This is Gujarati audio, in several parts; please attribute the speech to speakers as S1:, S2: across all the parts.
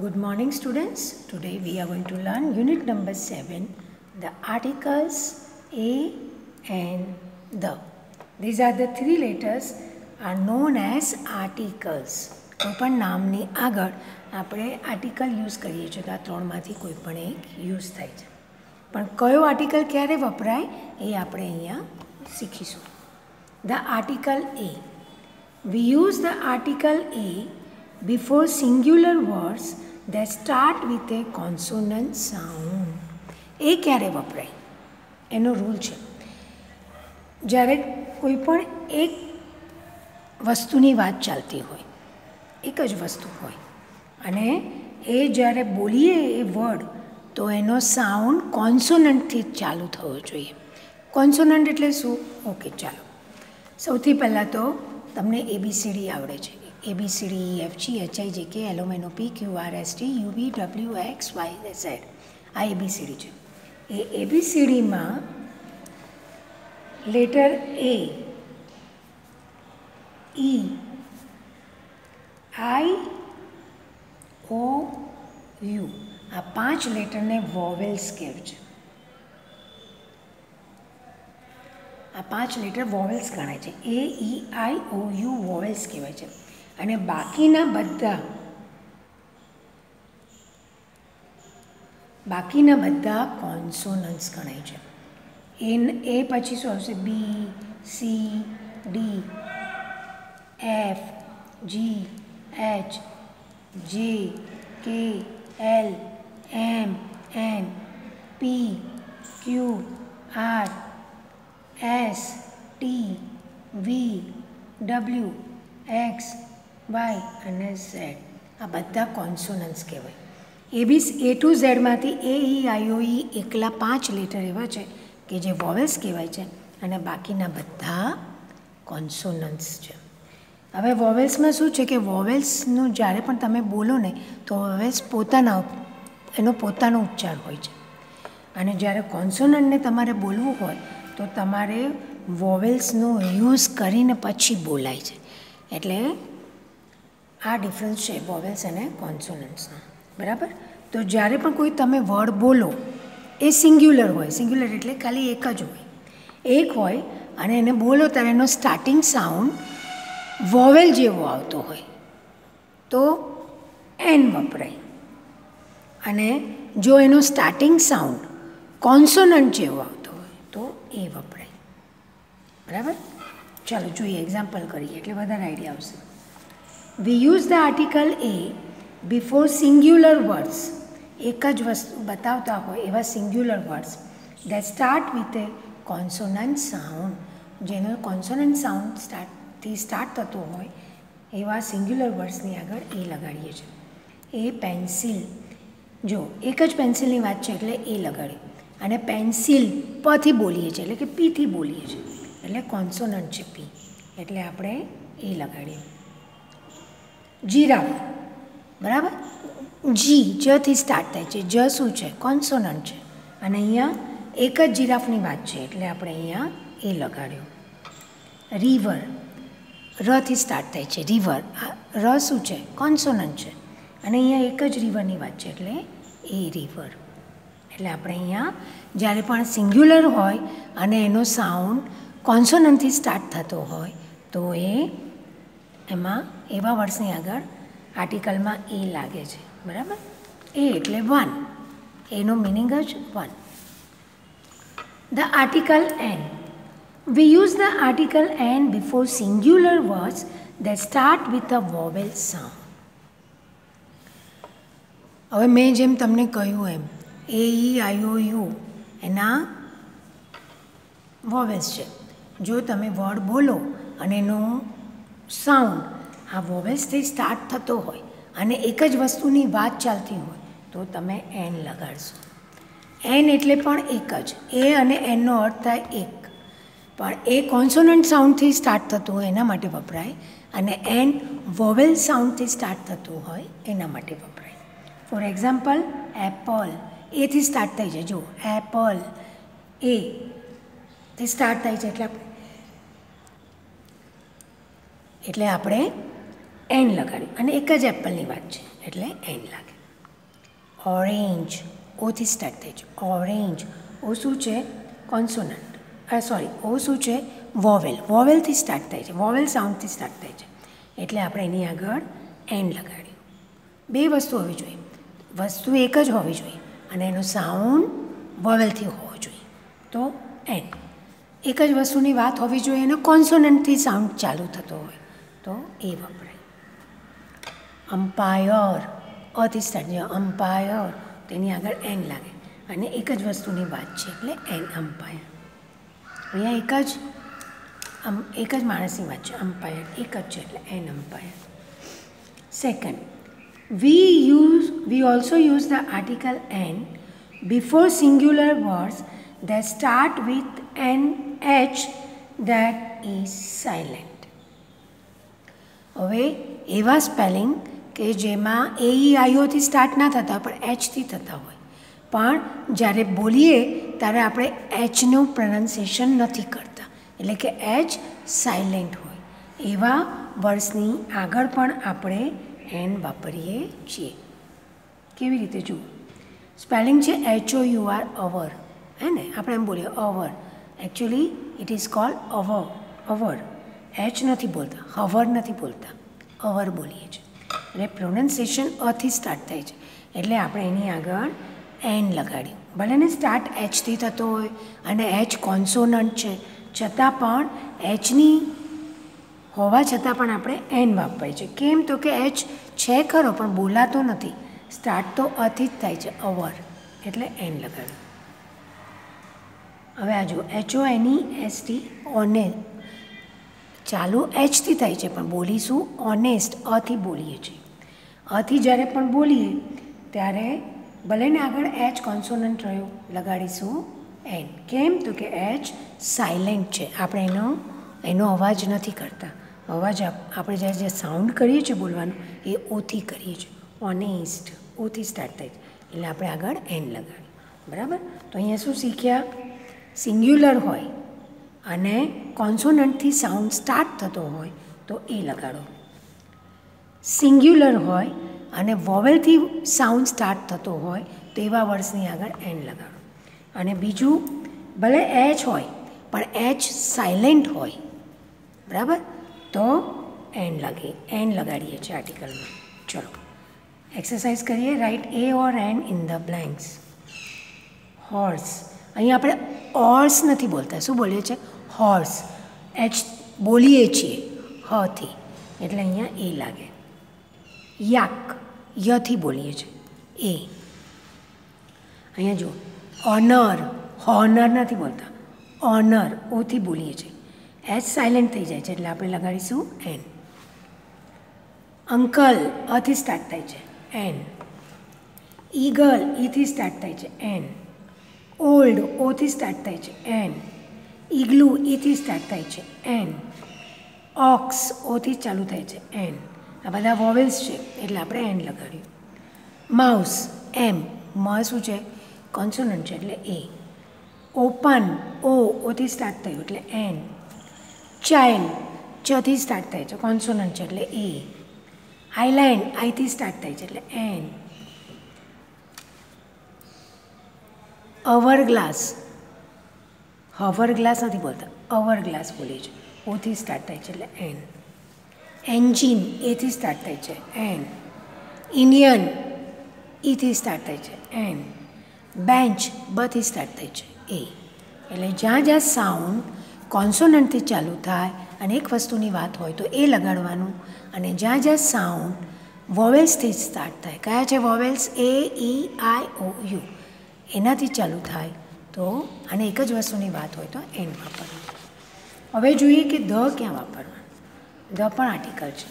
S1: Good morning students. Today we are going to learn unit number 7, the articles a and the. These are the three letters are known as articles. કોઈપણ નામની આગળ આપણે આર્ટિકલ યુઝ કરીએ છીએ તો આ ત્રણમાંથી કોઈ પણ એક યુઝ થાય છે. પણ કયો આર્ટિકલ ક્યારે વપરાય એ આપણે અહીંયા શીખીશું. The article A. We use the article A before singular words that start with a consonant sound. એ ક્યારે વપરાય એનો રૂલ છે. જ્યારે કોઈ પણ એક વસ્તુની વાત ચાલતી હોય, એક જ વસ્તુ હોય અને એ જ્યારે બોલીએ એ વર્ડ તો એનો સાઉન્ડ કોન્સોનન્ટથી જ ચાલુ થવો જોઈએ. કોન્સોનન્ટ એટલે શું? ઓકે, ચાલો સૌથી પહેલાં તો તમને ABCD આવડે છે. ABCD EFG HIJK LMNOP QRST UV WXYZ આ ABCD છે. એ ABCDમાં letter A, E, I, O, U આ 5 લેટરને વોવેલ્સ કહેવાય છે. આ 5 લેટર વોવેલ્સ ગણાય છે. A, E, I, O, U vowels કહેવાય છે. અને બાકીના બધા કોન્સોનન્ટ્સ ગણાય છે. એ પછી શું આવશે? B, C, D, F, G, H, J, K, L, M, N, P, Q, R, S, T, V, W, X, Y અને Z આ બધા કોન્સોનન્ટ્સ કહેવાય. A to Z માંથી A, E, I, O, E એકલા 5 લેટર એવા છે કે જે વોવેલ્સ કહેવાય છે અને બાકીના બધા કોન્સોનન્ટ્સ છે. હવે વોવેલ્સમાં શું છે કે વોવેલ્સનું જ્યારે પણ તમે બોલો ને તો વોવેલ્સ એનો પોતાનો ઉચ્ચાર હોય છે અને જ્યારે કોન્સોનન્ટને તમારે બોલવું હોય તો તમારે વોવેલ્સનો યુઝ કરીને પછી બોલાય છે. એટલે આ ડિફરન્સ છે વોવેલ્સ અને કોન્સોનન્ટ્સનો, બરાબર? તો જ્યારે પણ કોઈ તમે વર્ડ બોલો એ સિંગ્યુલર હોય. સિંગ્યુલર એટલે ખાલી એક જ હોય, એક હોય અને એને બોલો ત્યારે એનો સ્ટાર્ટિંગ સાઉન્ડ વોવેલ જેવો આવતો હોય તો એન વપરાય અને જો એનો સ્ટાર્ટિંગ સાઉન્ડ કોન્સોનન્ટ જેવો આવતો હોય તો એ વપરાય, બરાબર? ચાલો જોઈએ, એક્ઝામ્પલ કરીએ એટલે વધારે આઈડિયા આવશે. We use the article A before singular words. એક જ વસ્તુ બતાવતા હોય એવા singular words that start with a consonant sound. જેનો કોન્સોનન્ટ સાઉન્ડથી સ્ટાર્ટ થતો હોય એવા સિંગ્યુલર વર્ડ્સની આગળ એ લગાડીએ છીએ. એ પેન્સિલ, જો એક જ પેન્સિલની વાત છે એટલે એ લગાડ્યું અને પેન્સિલ પથી બોલીએ છીએ એટલે કે પીથી બોલીએ છીએ એટલે કોન્સોનન્ટ છે પી એટલે આપણે એ લગાડીએ. જીરાફ, બરાબર? જી જથી સ્ટાર્ટ થાય છે. જ શું છે? કોન્સોનન્ટ છે અને અહીંયા એક જ જીરાફની વાત છે એટલે આપણે અહીંયા એ લગાડ્યું. રિવર, રથી સ્ટાર્ટ થાય છે. રિવર, ર શું છે? કોન્સોનન્ટ છે અને અહીંયા એક જ રિવરની વાત છે એટલે એ રિવર. એટલે આપણે અહીંયા જ્યારે પણ સિંગ્યુલર હોય અને એનો સાઉન્ડ કોન્સોનન્ટથી સ્ટાર્ટ થતો હોય તો એમાં એવા વર્ડ્સની આગળ આર્ટિકલમાં એ લાગે છે, બરાબર? એ એટલે 1, એનો મિનિંગ જ 1. The article N. We use the article N before singular words that start with a vowel sound. હવે મેં જેમ તમને કહ્યું એમ A, E, I, O, U એના વોવેલ્સ છે. જો તમે વર્ડ બોલો અને એનો સાઉન્ડ આ વોવેલ્સથી સ્ટાર્ટ થતો હોય અને એક જ વસ્તુની વાત ચાલતી હોય તો તમે એન લગાડશો. એન એટલે પણ એક જ, એ અને એનનો અર્થ થાય એક, પણ એ કોન્સોનન્ટ સાઉન્ડથી સ્ટાર્ટ થતું હોય એના માટે વપરાય અને એન વોવેલ સાઉન્ડથી સ્ટાર્ટ થતું હોય એના માટે વપરાય. ફોર એક્ઝામ્પલ, એપલ એથી સ્ટાર્ટ થાય છે. જો એપલ એથી સ્ટાર્ટ થાય છે એટલે આપણે એન લગાડ્યું અને એક જ એપલની વાત છે એટલે એન લાગે. ઓરેન્જ ઓથી સ્ટાર્ટ થાય છે. ઓરેન્જ ઓ શું છે? કોન્સોનન્ટ. સોરી, ઓ શું છે? વોવેલ. વોવેલથી સ્ટાર્ટ થાય છે, વોવેલ સાઉન્ડથી સ્ટાર્ટ થાય છે, એટલે આપણે એની આગળ એન લગાડ્યું. બે વસ્તુ હોવી જોઈએ, વસ્તુ એક જ હોવી જોઈએ અને એનો સાઉન્ડ વોવેલથી હોવો જોઈએ, તો એન. એક જ વસ્તુની વાત હોવી જોઈએ અને કોન્સોનન્ટથી સાઉન્ડ ચાલુ થતો હોય તો એ વપરાય. અમ્પાયર અથી સ્ટાર્ટ છે, અમ્પાયર તેની આગળ એન લાગે અને એક જ વસ્તુની વાત છે એટલે એન અમ્પાયર. અહીંયા એક જ માણસની વાત છે, અમ્પાયર એક જ છે એટલે an umpire. Second, we also use the article n before singular words that start with an h that is silent. હવે એવા સ્પેલિંગ કે જેમાં AEIOથી સ્ટાર્ટ ના થતા પણ એચથી થતા હોય, પણ જ્યારે બોલીએ ત્યારે આપણે એચનું પ્રનન્સિએશન નથી કરતા, એટલે કે એચ સાયલેન્ટ હોય, એવા વર્ડ્સની આગળ પણ આપણે એન વાપરીએ છીએ. કેવી રીતે જુઓ? સ્પેલિંગ છે HOUR, અવર, હે ને? આપણે એમ બોલીએ hour, actually it is called hour. H નથી બોલતા, હવર નથી બોલતા, અવર બોલીએ છીએ. અને પ્રોનન્સિએશન અથી સ્ટાર્ટ થાય છે એટલે આપણે એની આગળ એન લગાડ્યું. ભલે ને સ્ટાર્ટ એચથી થતો હોય અને એચ કોન્સોનન્ટ છે છતાં પણ એચની હોવા છતાં પણ આપણે એન વાપરીએ છીએ. કેમ? તો કે એચ છે ખરો પણ બોલાતો નથી, સ્ટાર્ટ તો અથી જ થાય છે, અવર, એટલે એન લગાડ્યું. હવે આ જુઓ, HONEST, ઓને, ચાલુ એચથી થાય છે પણ બોલીશું ઓનેસ્ટ, અથી બોલીએ છીએ. અથી જ્યારે પણ બોલીએ ત્યારે ભલે ને આગળ એચ કોન્સોનન્ટ રહ્યો, લગાડીશું એન. કેમ? તો કે એચ સાયલેન્ટ છે, આપણે એનો અવાજ નથી કરતા. અવાજ આપણે જ્યારે જે સાઉન્ડ કરીએ છીએ બોલવાનું એ ઓથી કરીએ છીએ. ઓનેસ્ટ ઓથી સ્ટાર્ટ થાય છે એટલે આપણે આગળ એન લગાડીએ. બરાબર? તો અહીંયા શું શીખ્યા? સિંગ્યુલર હોય અને કોન્સોનન્ટથી સાઉન્ડ સ્ટાર્ટ થતો હોય તો એ લગાડો. સિંગ્યુલર હોય અને વોવેલથી સાઉન્ડ સ્ટાર્ટ થતો હોય તો એવા વર્ડ્સની આગળ એન લગાડો. અને બીજું, ભલે એચ હોય પણ એચ સાયલેન્ટ હોય, બરાબર, તો એન લગાડીએ છીએ આર્ટિકલમાં. ચલો એક્સરસાઇઝ કરીએ. Write a or an in the blanks. Horse, અહીંયા આપણે ઓર્સ નથી બોલતા, શું બોલીએ છીએ? હોર્સ. એચ બોલીએ છીએ હથી એટલે અહીંયા એ લાગે. યાક, યથી બોલીએ છીએ, એ. અહીંયા જુઓ, ઓનર, હોનર નથી બોલતા, ઓનર, ઓથી બોલીએ છીએ, એચ સાયલેન્ટ થઈ જાય છે એટલે આપણે લગાડીશું એન. અંકલ, અથી સ્ટાર્ટ થાય છે, એન. ઈગલ, ઈથી સ્ટાર્ટ થાય છે, એન. ઓલ્ડ, ઓથી સ્ટાર્ટ થાય છે, એન. ઈગલુ, ઈથી સ્ટાર્ટ થાય છે, એન. ઓક્સ, ઓથી ચાલુ થાય છે, એન. આ બધા વોવેલ્સ છે એટલે આપણે એન લગાડ્યું. માઉસ, એમ, મ શું છે? કોન્સોનન્ટ છે એટલે એ. ઓપન, ઓથી સ્ટાર્ટ થયું એટલે એન. ચાઇલ્ડ, ચથી સ્ટાર્ટ થાય છે, કોન્સોનન્ટ છે એટલે એ. આઈલેન્ડ, આઈથી સ્ટાર્ટ થાય છે એટલે એન. અવર ગ્લાસ, હવર ગ્લાસ નથી બોલતા, અવર ગ્લાસ બોલીએ છીએ, ઓથી સ્ટાર્ટ થાય છે એટલે એન. એન્જિન, એથી સ્ટાર્ટ થાય છે, એન. ઇન્ડિયન, ઈથી સ્ટાર્ટ થાય છે, એન. બેન્ચ, બથી સ્ટાર્ટ થાય છે, એ. એટલે જ્યાં જ્યાં સાઉન્ડ કોન્સોનન્ટથી ચાલુ થાય અને એક વસ્તુની વાત હોય તો એ લગાડવાનું, અને જ્યાં જ્યાં સાઉન્ડ વોવેલ્સથી સ્ટાર્ટ થાય, કયા છે વોવેલ્સ? AEIOU, એનાથી ચાલુ થાય તો, અને એક જ વસ્તુની વાત હોય તો એન વાપરવાનું. હવે જોઈએ કે ધ ક્યાં વાપરવાનું. ધ પણ આર્ટિકલ છે.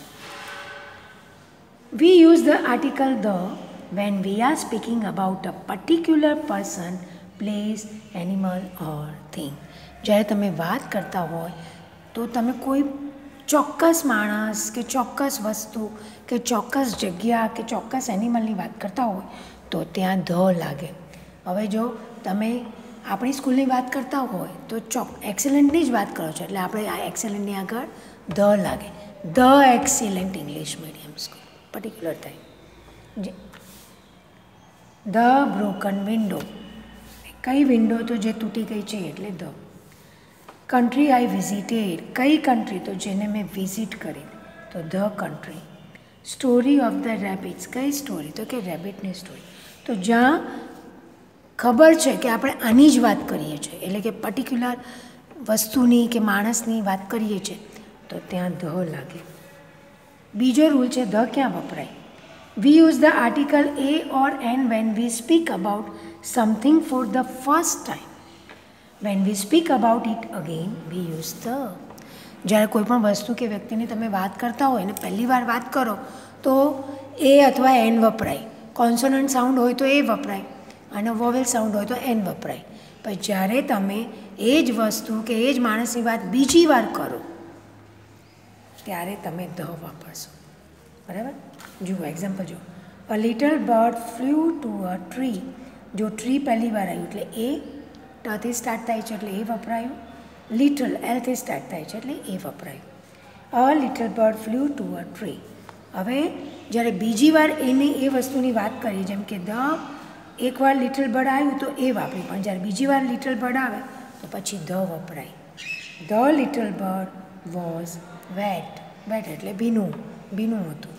S1: We use the article the when we are speaking about a particular person, place, animal or thing. જ્યારે તમે વાત કરતા હોય તો તમે કોઈ ચોક્કસ માણસ કે ચોક્કસ વસ્તુ કે ચોક્કસ જગ્યા કે ચોક્કસ એનિમલની વાત કરતા હોય તો ત્યાં ધ લાગે. હવે જો તમે આપણી સ્કૂલની વાત કરતા હોય તો એક્સેલન્ટની જ વાત કરો છો એટલે આપણે આ એક્સેલન્ટની આગળ ધ લાગે. The excellent English medium school particular time. The broken window, કઈ વિન્ડો તો જે તૂટી ગઈ છે એટલે ધ. કન્ટ્રી આઈ વિઝિટેડ, કઈ કન્ટ્રી તો જેને મેં વિઝિટ કરી તો the country. Story of the rabbits, કઈ સ્ટોરી તો કે રેબિટની સ્ટોરી. તો જ્યાં ખબર છે કે આપણે આની જ વાત કરીએ છીએ એટલે કે પર્ટિક્યુલર વસ્તુની કે માણસની વાત કરીએ છીએ તો ત્યાં ધ લાગે. બીજો રૂલ છે ધ ક્યાં વપરાય. We use the article a or an when we speak about something for the first time. When we speak about it again we use the. જ્યારે કોઈ પણ વસ્તુ કે વ્યક્તિની તમે વાત કરતા હોય અને પહેલી વાર વાત કરો તો એ અથવા એન વપરાય. કોન્સોનન્ટ સાઉન્ડ હોય તો એ વપરાય અને વોવેલ સાઉન્ડ હોય તો એન વપરાય. પણ જ્યારે તમે એ જ વસ્તુ કે એ જ માણસની વાત બીજી વાર કરો ત્યારે તમે ધ વાપરશો. બરાબર. જુઓ એક્ઝામ્પલ જુઓ. અ little bird flew to a tree. જો ટ્રી પહેલી વાર આવ્યું એટલે એ ટથી સ્ટાર્ટ થાય છે એટલે એ વપરાયું. લિટલ એલથી સ્ટાર્ટ થાય છે એટલે એ વપરાયું. A little bird flew to a tree. હવે જ્યારે બીજી વાર એની એ વસ્તુની વાત કરી જેમ કે ધ એકવાર લિટલ બર્ડ આવ્યું તો એ વાપર્યું પણ જ્યારે બીજી વાર લિટલ બર્ડ આવે તો પછી ધ વપરાય. The little bird was wet. Wet એટલે ભીનું, ભીનું હતું.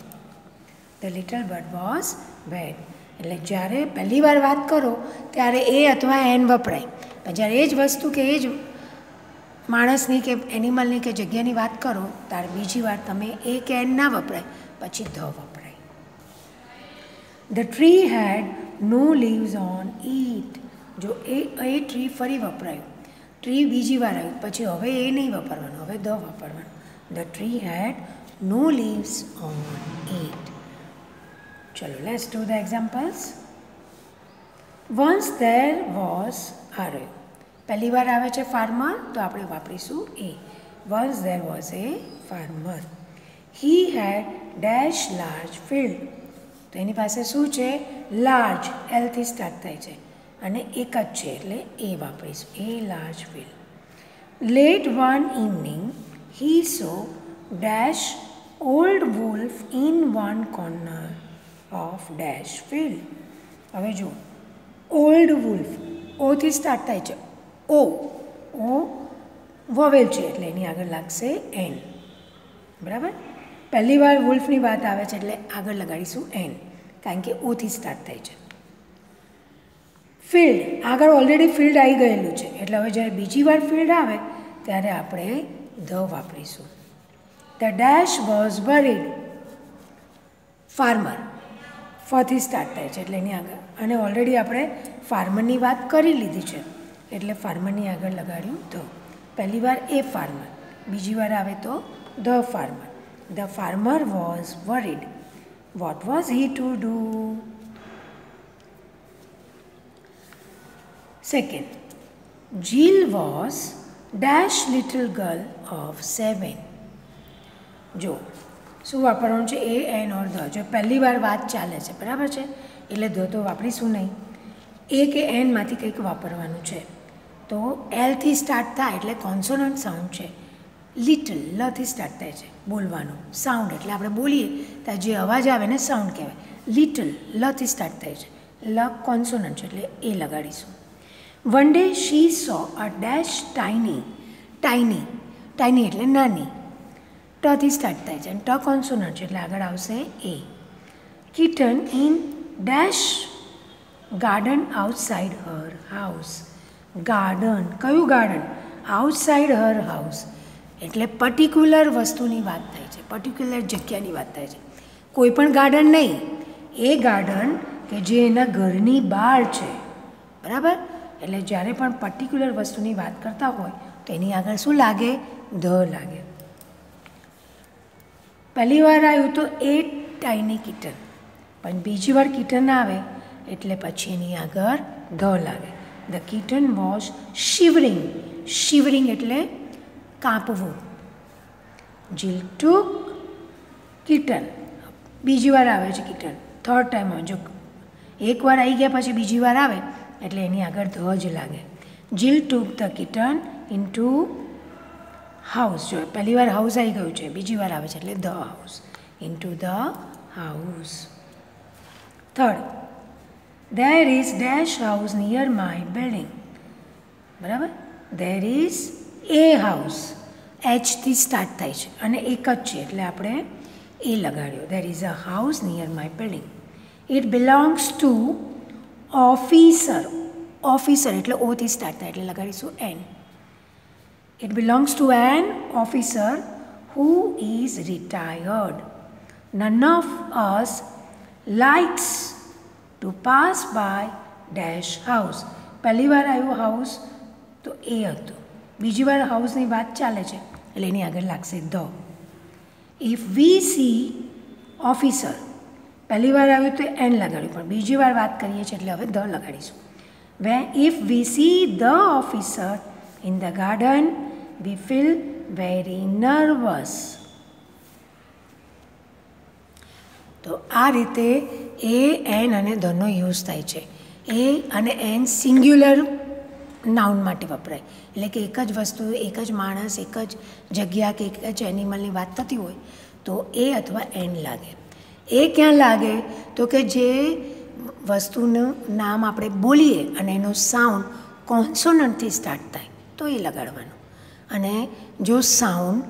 S1: The little bird was wet. એટલે જ્યારે પહેલી વાર વાત કરો ત્યારે એ અથવા એન વપરાય પણ જ્યારે એ જ વસ્તુ કે એ જ માણસની કે એનિમલની કે જગ્યાની વાત કરો ત્યારે બીજી વાર તમે એ કે એન ના વપરાય પછી ધ વપરાય. The tree had no leaves on it. જો એ ટ્રી ફરી વપરાયું, ટ્રી બીજી વાર આવ્યું પછી હવે એ નહીં વાપરવાનું, હવે ધ વાપરવાનું. The tree had no leaves on it. ચલો let's do the examples. Once there was આ રહ્યું. પહેલી વાર આવે છે ફાર્મર તો આપણે વાપરીશું a. Once there was a farmer. He had dash large field. તો એની પાસે શું છે? લાર્જ, એલથી સ્ટાર્ટ થાય છે અને એક જ છે એટલે એ વાપરીશું. A large field. Let one evening he saw dash old wolf in one corner of dash field. હવે જુઓ ઓલ્ડ વુલ્ફ ઓથી સ્ટાર્ટ થાય છે. ઓ વોવેલ છે એટલે એની આગળ લાગશે એન. બરાબર. પહેલી વાર વુલ્ફની વાત આવે છે એટલે આગળ લગાડીશું એન કારણ કે ઓથી સ્ટાર્ટ થાય છે. ફિલ્ડ આગળ ઓલરેડી ફિલ્ડ આવી ગયેલું છે એટલે હવે જ્યારે બીજી વાર ફિલ્ડ આવે ત્યારે આપણે ધ વાપરીશું. The dash was buried. Farmer ફથી સ્ટાર્ટ થાય છે એટલે એની આગળ અને ઓલરેડી આપણે ફાર્મરની વાત કરી લીધી છે એટલે ફાર્મરની આગળ લગાડ્યું ધ. પહેલી વાર એ ફાર્મર, બીજી વાર આવે તો the farmer. The farmer was worried. What was he to do? Second. Jill was dash little girl of 7. જો શું વાપરવાનું છે? A an or the. જો પહેલી વાર વાત ચાલે છે બરાબર છે એટલે ધ તો વાપરીશું નહીં. એ કે એનમાંથી કંઈક વાપરવાનું છે તો એલથી સ્ટાર્ટ થાય એટલે કોન્સોનન્ટ સાઉન્ડ છે. લિટલ લથી સ્ટાર્ટ થાય છે બોલવાનું સાઉન્ડ એટલે આપણે બોલીએ ત્યાં જે અવાજ આવે ને સાઉન્ડ કહેવાય. લિટલ લથી સ્ટાર્ટ થાય છે. લ કોન્સોનન્ટ છે એટલે એ લગાડીશું. One day she saw a dash tiny. Tiny, tiny એટલે નાની. ટથી સ્ટાર્ટ થાય છે અને ટ કોન્સોનન્ટ છે એટલે આગળ આવશે a. Kitten in dash garden outside her house. Garden કયું ગાર્ડન? આઉટસાઇડ હર હાઉસ એટલે પર્ટિક્યુલર વસ્તુની વાત થાય છે, પર્ટિક્યુલર જગ્યાની વાત થાય છે. કોઈ પણ ગાર્ડન નહીં, એ ગાર્ડન કે જે એના ઘરની બહાર છે. બરાબર. એટલે જ્યારે પણ પર્ટિક્યુલર વસ્તુની વાત કરતા હોય તો એની આગળ શું લાગે? ધ લાગે. પહેલી વાર આવ્યું તો એ ટાઈની કિટન પણ બીજી વાર કિટન આવે એટલે પછી એની આગળ ધ લાગે. The kitten was shivering. Shivering એટલે કાપવું. જીલ ટુક કિટન. બીજી વાર આવે છે કિટન, થર્ડ ટાઈમ આવે. જો એકવાર આવી ગયા પછી બીજી વાર આવે એટલે એની આગળ ધ જ લાગે. Jill took the kitten into house. જો પહેલી વાર હાઉસ આવી ગયું છે, બીજી વાર આવે છે એટલે the house. In to the house. Third. There is dash house near my building. બરાબર, there is a house. Hથી સ્ટાર્ટ થાય છે અને એક જ છે એટલે આપણે એ લગાડ્યો. There is a house near my building. It belongs to officer. Officer એટલે ઓથી સ્ટાર્ટ થાય એટલે લગાડીશું n. It belongs to an officer who is retired. None of us likes to pass by dash house. પહેલી વાર આવ્યું હાઉસ તો એ હતું, બીજી વાર હાઉસની વાત ચાલે છે એટલે એની આગળ લાગશે the. If we C officer, પહેલી વાર આવ્યું તો એન લગાડ્યું, પણ બીજી વાર વાત કરીએ છીએ એટલે હવે ધ લગાડીશું. If we see the officer in the garden we feel very nervous. તો આ રીતે એ, એન અને ધનો યુઝ થાય છે. એ અને એન સિંગ્યુલર નાઉન માટે વપરાય, એટલે કે એક જ વસ્તુ, એક જ માણસ, એક જ જગ્યા કે એક જ એનિમલની વાત થતી હોય તો એ અથવા એન લાગે. એ ક્યાં લાગે તો કે જે વસ્તુનું નામ આપણે બોલીએ અને એનો સાઉન્ડ કોન્સોનન્ટથી સ્ટાર્ટ થાય તો એ લગાડવાનું. અને જો સાઉન્ડ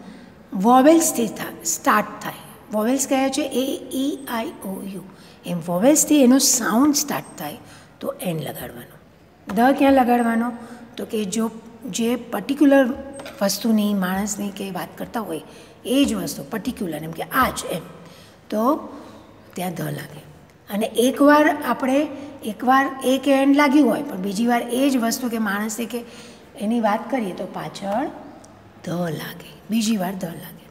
S1: વોવેલ્સથી સ્ટાર્ટ થાય, વોવેલ્સ કયા છે એ, ઈ, આઈ, ઓ, યુ, એમ વોવેલ્સથી એનો સાઉન્ડ સ્ટાર્ટ થાય તો એન લગાડવાનો. ધ ક્યાં લગાડવાનો તો કે જો જે પર્ટિક્યુલર વસ્તુની, માણસની કે વાત કરતા હોય એ જ વસ્તુ પર્ટિક્યુલર, એમ કે આ જ એમ, તો ત્યાં ધ લાગે. અને એકવાર એ કે એન લાગ્યું હોય પણ બીજી વાર એ જ વસ્તુ કે માણસે કે એની વાત કરીએ તો પાછળ ધ લાગે, બીજી વાર ધ લાગે.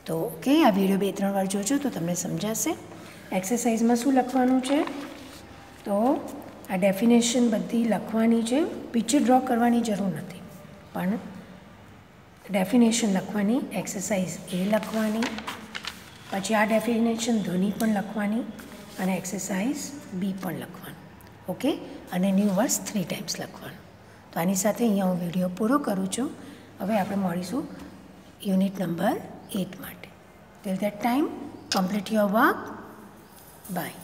S1: તો ઓકે, આ વિડીયો 2-3 વાર જોજો તો તમને સમજાશે. એક્સરસાઇઝમાં શું લખવાનું છે તો આ ડેફિનેશન બધી લખવાની છે, પિક્ચર ડ્રો કરવાની જરૂર નથી, પણ ડેફિનેશન લખવાની, એક્સરસાઇઝ એ લખવાની, પછી આ ડેફિનેશન ધની પણ લખવાની અને એક્સરસાઇઝ બી પણ લખવાનું. ઓકે, અને ન્યૂ વર્ડ્સ 3 ટાઈમ્સ લખવાનું. તો આની સાથે અહીંયા હું વિડીયો પૂરો કરું છું. હવે આપણે મળીશું યુનિટ નંબર 8 માટે. Till that time complete your work. By.